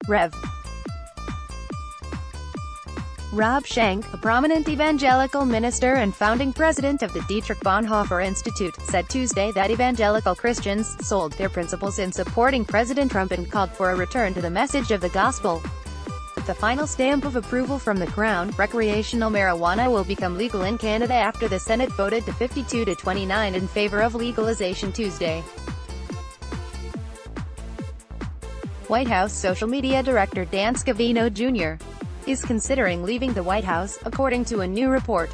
Rev. Rob Schenck, a prominent evangelical minister and founding president of the Dietrich Bonhoeffer Institute, said Tuesday that evangelical Christians sold their principles in supporting President Trump and called for a return to the message of the gospel. With the final stamp of approval from the Crown, recreational marijuana will become legal in Canada after the Senate voted to 52-29 in favor of legalization Tuesday. White House social media director Dan Scavino Jr. is considering leaving the White House, according to a new report.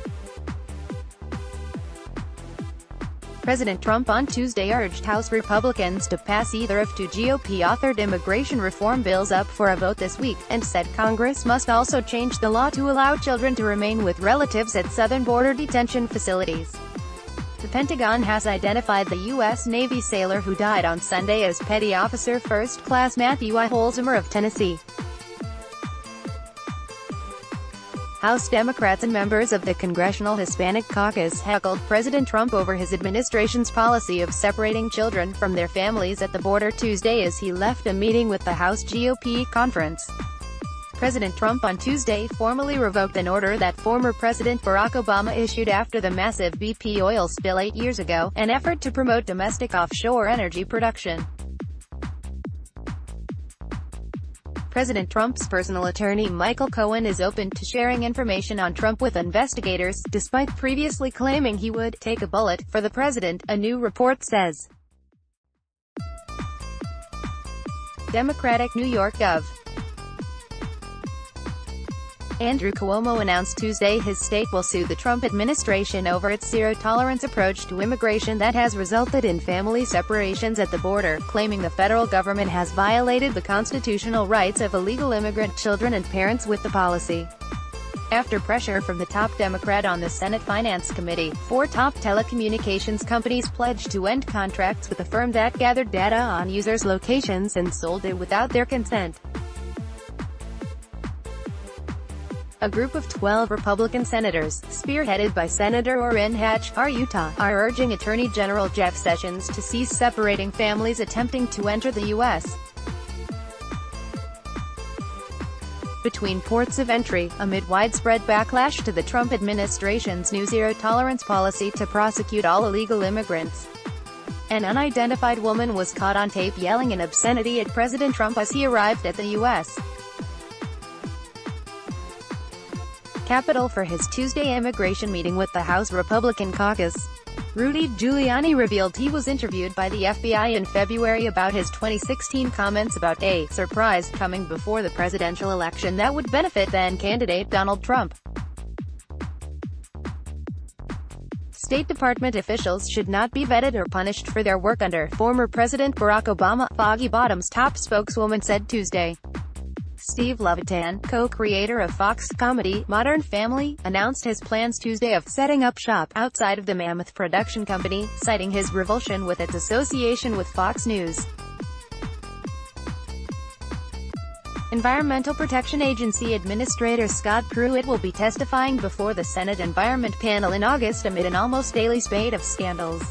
President Trump on Tuesday urged House Republicans to pass either of two GOP-authored immigration reform bills up for a vote this week, and said Congress must also change the law to allow children to remain with relatives at southern border detention facilities. The Pentagon has identified the U.S. Navy sailor who died on Sunday as Petty Officer First Class Matthew I. Holzheimer of Tennessee. House Democrats and members of the Congressional Hispanic Caucus heckled President Trump over his administration's policy of separating children from their families at the border Tuesday as he left a meeting with the House GOP conference. President Trump on Tuesday formally revoked an order that former President Barack Obama issued after the massive BP oil spill 8 years ago, an effort to promote domestic offshore energy production. President Trump's personal attorney Michael Cohen is open to sharing information on Trump with investigators, despite previously claiming he would take a bullet for the president, a new report says. Democratic New York Gov. Andrew Cuomo announced Tuesday his state will sue the Trump administration over its zero-tolerance approach to immigration that has resulted in family separations at the border, claiming the federal government has violated the constitutional rights of illegal immigrant children and parents with the policy. After pressure from the top Democrat on the Senate Finance Committee, 4 top telecommunications companies pledged to end contracts with a firm that gathered data on users' locations and sold it without their consent. A group of 12 Republican senators, spearheaded by Senator Orrin Hatch, Utah, are urging Attorney General Jeff Sessions to cease separating families attempting to enter the U.S. between ports of entry, amid widespread backlash to the Trump administration's new zero-tolerance policy to prosecute all illegal immigrants. An unidentified woman was caught on tape yelling an obscenity at President Trump as he arrived at the U.S. Capitol for his Tuesday immigration meeting with the House Republican caucus. Rudy Giuliani revealed he was interviewed by the FBI in February about his 2016 comments about a surprise coming before the presidential election that would benefit then-candidate Donald Trump. State Department officials should not be vetted or punished for their work under former President Barack Obama, Foggy Bottom's top spokeswoman said Tuesday. Steve Levitan, co-creator of Fox comedy Modern Family, announced his plans Tuesday of setting up shop outside of the Mammoth production company, citing his revulsion with its association with Fox News. Environmental Protection Agency Administrator Scott Pruitt will be testifying before the Senate Environment Panel in August amid an almost daily spate of scandals.